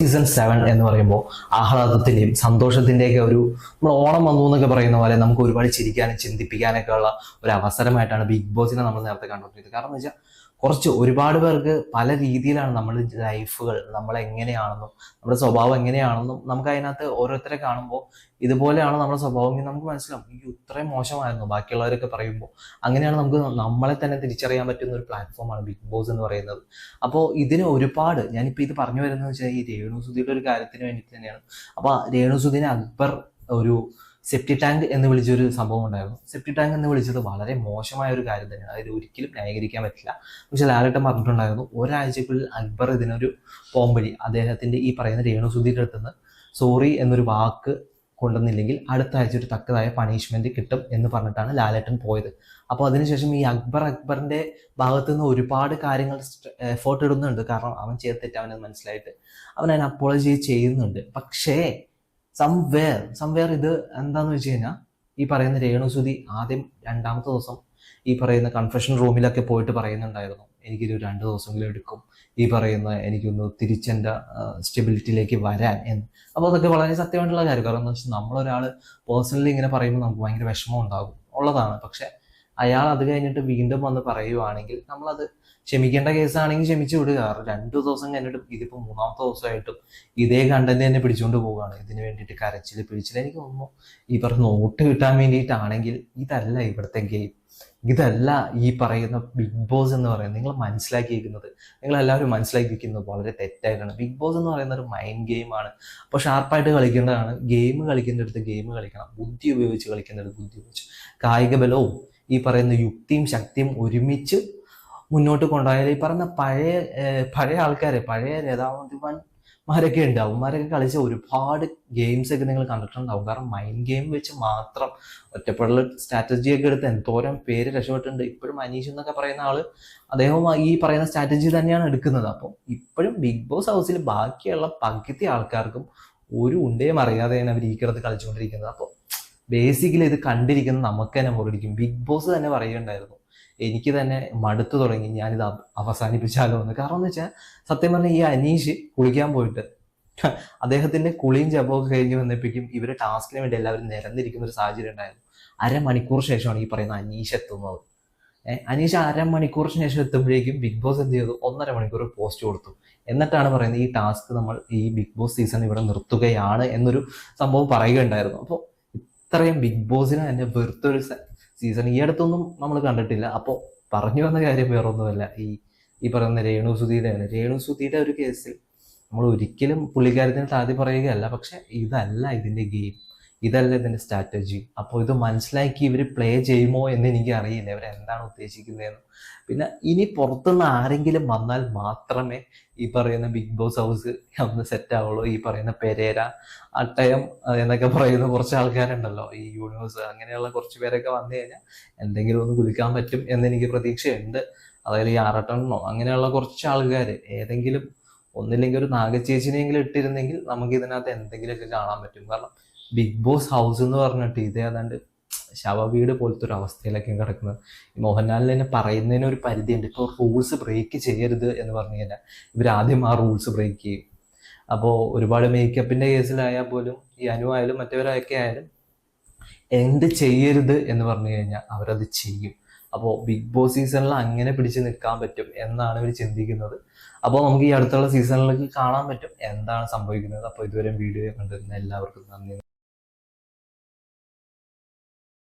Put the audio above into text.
Season 7 എന്ന് പറയുമ്പോൾ ആഹ്ലാദത്തിന്റെയും സന്തോഷത്തിന്റെയൊക്കെ നമ്മൾ ഓണം വന്നു എന്നൊക്കെ പറയുന്ന പോലെ നമുക്ക് ഒരുപാട് ചിരിക്കാനും ചിന്തിപ്പിക്കാനൊക്കെ ഉള്ള ഒരു അവസരമായിട്ടാണ് ബിഗ് ബോസിനെ നമ്മൾ നേരത്തെ കണ്ടുകൊണ്ടിരുന്നത്. കാരണം എന്ന് വെച്ചാൽ ഒരുപാട് പേർക്ക് പല രീതിയിലാണ് നമ്മൾ ലൈഫുകൾ, നമ്മളെങ്ങനെയാണെന്നും നമ്മുടെ സ്വഭാവം എങ്ങനെയാണെന്നും നമുക്ക് അതിനകത്ത് ഓരോരുത്തരെ കാണുമ്പോൾ ഇതുപോലെയാണ് നമ്മുടെ സ്വഭാവം നമുക്ക് മനസ്സിലാവും. ഈ ഇത്രയും മോശമായിരുന്നു ബാക്കിയുള്ളവരൊക്കെ പറയുമ്പോൾ. അങ്ങനെയാണ് നമുക്ക് നമ്മളെ തന്നെ തിരിച്ചറിയാൻ പറ്റുന്ന ഒരു പ്ലാറ്റ്ഫോമാണ് ബിഗ് ബോസ് എന്ന് പറയുന്നത്. അപ്പോൾ ഇതിന് ഒരുപാട്, ഞാനിപ്പോൾ ഇത് പറഞ്ഞു വരുന്നത് വെച്ചാൽ ഈ രേണുസുധിയുടെ ഒരു കാര്യത്തിന് വേണ്ടിയിട്ട് തന്നെയാണ്. അപ്പോൾ രേണുസുധിനെ അക്ബർ ഒരു സെപ്റ്റി ടാങ്ക് എന്ന് വിളിച്ചൊരു സംഭവം ഉണ്ടായിരുന്നു. സെപ്റ്റി ടാങ്ക് എന്ന് വിളിച്ചത് വളരെ മോശമായ ഒരു കാര്യം തന്നെയാണ്. അതിൽ ഒരിക്കലും ന്യായീകരിക്കാൻ പറ്റില്ല. പക്ഷെ ലാലേട്ടൻ പറഞ്ഞിട്ടുണ്ടായിരുന്നു, ഒരാഴ്ചക്കുള്ളിൽ അക്ബർ ഇതിനൊരു പോംവഴി, അദ്ദേഹത്തിന്റെ ഈ പറയുന്ന രേണുസുധിയുടെ അടുത്തുനിന്ന് സോറി എന്നൊരു വാക്ക് കൊണ്ടുവന്നില്ലെങ്കിൽ അടുത്ത ആഴ്ച ഒരു തക്കതായ പണിഷ്മെന്റ് കിട്ടും എന്ന് പറഞ്ഞിട്ടാണ് ലാലേട്ടൻ പോയത്. അപ്പോൾ അതിനുശേഷം ഈ അക്ബറിന്റെ ഭാഗത്തു നിന്ന് ഒരുപാട് കാര്യങ്ങൾ എഫേർട്ട് ഇടുന്നുണ്ട്. കാരണം അവൻ ചെയ്ത തെറ്റ് അവനത് മനസ്സിലായിട്ട് അവൻ അതിന് അപ്പോളജി ചെയ്യുന്നുണ്ട്. പക്ഷേ സംവേർ ഇത് എന്താന്ന് വെച്ച് കഴിഞ്ഞാൽ, ഈ പറയുന്ന രേണുസുധി ആദ്യം രണ്ടാമത്തെ ദിവസം ഈ പറയുന്ന കൺഫെഷൻ റൂമിലൊക്കെ പോയിട്ട് പറയുന്നുണ്ടായിരുന്നു, എനിക്കൊരു 2 ദിവസമെങ്കിലും എടുക്കും ഈ പറയുന്ന എനിക്കൊന്ന് തിരിച്ചെൻ്റെ സ്റ്റെബിലിറ്റിയിലേക്ക് വരാൻ എന്ന്. അപ്പോൾ അതൊക്കെ വളരെ സത്യമായിട്ടുള്ള കാര്യം. കാരണം എന്താ വെച്ചാൽ നമ്മളൊരാൾ പേഴ്സണലി ഇങ്ങനെ പറയുമ്പോൾ നമുക്ക് ഭയങ്കര വിഷമം ഉണ്ടാകും ഉള്ളതാണ്. പക്ഷെ അയാൾ അത് കഴിഞ്ഞിട്ട് വീണ്ടും വന്ന് പറയുവാണെങ്കിൽ നമ്മളത് ക്ഷമിക്കേണ്ട കേസാണെങ്കിൽ ക്ഷമിച്ചു വിടുക. 2 ദിവസം കഴിഞ്ഞിട്ട് ഇതിപ്പോൾ 3ാമത്തെ ദിവസമായിട്ടും ഇതേ കണ്ടന്റ് തന്നെ പിടിച്ചുകൊണ്ട് പോവുകയാണ്. ഇതിന് വേണ്ടിയിട്ട് കരച്ചിൽ പിടിച്ചിൽ. എനിക്ക് തോന്നുന്നു ഈ പറഞ്ഞ നോട്ട് കിട്ടാൻ വേണ്ടിയിട്ടാണെങ്കിൽ ഇതല്ല ഇവിടുത്തെ ഗെയിം, ഇതല്ല ഈ പറയുന്ന ബിഗ് ബോസ് എന്ന് പറയുന്നത്. നിങ്ങൾ മനസ്സിലാക്കിയിരിക്കുന്നത്, നിങ്ങളെല്ലാവരും മനസ്സിലാക്കിയിരിക്കുന്നത് വളരെ തെറ്റായിട്ടാണ്. ബിഗ് ബോസ് എന്ന് പറയുന്ന ഒരു മൈൻഡ് ഗെയിമാണ്. അപ്പോൾ ഷാർപ്പായിട്ട് കളിക്കേണ്ടതാണ്. ഗെയിം കളിക്കേണ്ടടുത്ത് ഗെയിം കളിക്കണം, ബുദ്ധി ഉപയോഗിച്ച് കളിക്കേണ്ടത് ബുദ്ധി ഉപയോഗിച്ച്, കായിക ബലവും ഈ പറയുന്ന യുക്തിയും ശക്തിയും ഒരുമിച്ച് മുന്നോട്ട് കൊണ്ടുപോയാൽ ഈ പറഞ്ഞ പഴയ ആൾക്കാരെ, പഴയ രഥാധിപന്മാരൊക്കെ ഉണ്ട്, അവന്മാരൊക്കെ കളിച്ച ഒരുപാട് ഗെയിംസ് ഒക്കെ നിങ്ങൾ കണ്ടിട്ടുണ്ടാവും. കാരണം മൈൻഡ് ഗെയിം വെച്ച് മാത്രം ഒറ്റപ്പെടൽ സ്ട്രാറ്റജിയൊക്കെ എടുത്ത് എന്തോരം പേര് രക്ഷപ്പെട്ടിട്ടുണ്ട്. ഇപ്പോഴും അനീഷ് എന്നൊക്കെ പറയുന്ന ആള് അദ്ദേഹം ഈ പറയുന്ന സ്ട്രാറ്റജി തന്നെയാണ് എടുക്കുന്നത്. അപ്പം ഇപ്പോഴും ബിഗ് ബോസ് ഹൗസിൽ ബാക്കിയുള്ള പകുതി ആൾക്കാർക്കും ഒരു ഉണ്ടയും അറിയാതെയാണ് അവർ ഈ കിടത്ത് കളിച്ചുകൊണ്ടിരിക്കുന്നത്. അപ്പോൾ ബേസിക്കലി ഇത് കണ്ടിരിക്കുന്നത് നമുക്ക് തന്നെ മുറിടിക്കും. ബിഗ് ബോസ് തന്നെ പറയുന്നുണ്ടായിരുന്നു, എനിക്ക് തന്നെ മടുത്തു തുടങ്ങി, ഞാനിത് അവസാനിപ്പിച്ചാലോ എന്ന്. കാരണം എന്ന് വെച്ചാൽ സത്യം പറഞ്ഞാൽ ഈ അനീഷ് കുളിക്കാൻ പോയിട്ട് അദ്ദേഹത്തിന്റെ കുളിയും ജപമൊക്കെ കഴിഞ്ഞ് വന്നപ്പോഴേക്കും ഇവര് ടാസ്കിന് വേണ്ടി എല്ലാവരും നിരന്നിരിക്കുന്ന ഒരു സാഹചര്യം ഉണ്ടായിരുന്നു. 1/2 മണിക്കൂർ ശേഷമാണ് ഈ പറയുന്ന അനീഷ് എത്തുന്നത്. അനീഷ് 1/2 മണിക്കൂറിന് ശേഷം എത്തുമ്പോഴേക്കും ബിഗ് ബോസ് എന്ത് ചെയ്തു, 1.5 മണിക്കൂർ പോസ്റ്റ് കൊടുത്തു. എന്നിട്ടാണ് പറയുന്നത് ഈ ടാസ്ക് നമ്മൾ ഈ ബിഗ് ബോസ് സീസൺ ഇവിടെ നിർത്തുകയാണ് എന്നൊരു സംഭവം പറയുകയുണ്ടായിരുന്നു. അപ്പോൾ ഇത്രയും ബിഗ് ബോസിന് തന്നെ വെറുത്തൊരു സീസൺ ഈ അടുത്തൊന്നും നമ്മൾ കണ്ടിട്ടില്ല. അപ്പോൾ പറഞ്ഞു വന്ന കാര്യം വേറൊന്നുമല്ല, ഈ പറയുന്ന രേണുസുധിയുടെ ഒരു കേസിൽ നമ്മൾ ഒരിക്കലും പുള്ളിക്കാരത്തിന് താഴ്ത്തി പറയുകയല്ല. പക്ഷെ ഇതല്ല ഇതിന്റെ ഗെയിം, ഇതല്ല ഇതിന്റെ സ്ട്രാറ്റജി. അപ്പോൾ ഇത് മനസ്സിലാക്കി ഇവർ പ്ലേ ചെയ്യുമോ എന്ന് എനിക്ക് അറിയില്ല, ഇവരെന്താണ് ഉദ്ദേശിക്കുന്നതെന്ന്. പിന്നെ ഇനി പുറത്തുനിന്ന് ആരെങ്കിലും വന്നാൽ മാത്രമേ ഈ പറയുന്ന ബിഗ് ബോസ് ഹൗസ് ഒന്ന് സെറ്റ് ആവുള്ളൂ. ഈ പറയുന്ന പെരേര, അട്ടയം എന്നൊക്കെ പറയുന്ന കുറച്ച് ആൾക്കാരുണ്ടല്ലോ, ഈ യൂണിവേഴ്സ്, അങ്ങനെയുള്ള കുറച്ച് പേരൊക്കെ വന്നു കഴിഞ്ഞാൽ എന്തെങ്കിലും ഒന്ന് കുതിക്കാൻ പറ്റും എന്നെനിക്ക് പ്രതീക്ഷയുണ്ട്. അതായത് ഈ ആറട്ടണ്ണോ അങ്ങനെയുള്ള കുറച്ച് ആൾക്കാർ, ഏതെങ്കിലും ഒന്നില്ലെങ്കിൽ ഒരു നാഗച്ചേച്ചിനെങ്കിലും ഇട്ടിരുന്നെങ്കിൽ നമുക്ക് ഇതിനകത്ത് എന്തെങ്കിലുമൊക്കെ കാണാൻ പറ്റും. കാരണം ബിഗ് ബോസ് ഹൗസ് എന്ന് പറഞ്ഞിട്ട് ഇത് ഏതാണ്ട് ശവവീട് പോലത്തെ ഒരു അവസ്ഥയിലൊക്കെ കിടക്കുന്നത്. ഈ മോഹൻലാലിന് തന്നെ പറയുന്നതിന് ഒരു പരിധിയുണ്ട്. ഇപ്പോൾ റൂൾസ് ബ്രേക്ക് ചെയ്യരുത് എന്ന് പറഞ്ഞു കഴിഞ്ഞാൽ ഇവരാദ്യം ആ റൂൾസ് ബ്രേക്ക് ചെയ്യും. അപ്പോൾ ഒരുപാട് മേക്കപ്പിന്റെ കേസിലായാൽ പോലും ഈ അനു ആയാലും മറ്റവരൊക്കെ ആയാലും എന്ത് ചെയ്യരുത് എന്ന് പറഞ്ഞു കഴിഞ്ഞാൽ അവരത് ചെയ്യും. അപ്പോൾ ബിഗ് ബോസ് സീസണിൽ അങ്ങനെ പിടിച്ച് നിൽക്കാൻ പറ്റും എന്നാണ് ഇവർ ചിന്തിക്കുന്നത്. അപ്പോൾ നമുക്ക് ഈ അടുത്തുള്ള സീസണിലേക്ക് കാണാൻ പറ്റും എന്താണ് സംഭവിക്കുന്നത്. അപ്പോൾ ഇതുവരെ വീഡിയോ കണ്ടിരുന്ന എല്ലാവർക്കും നന്ദി.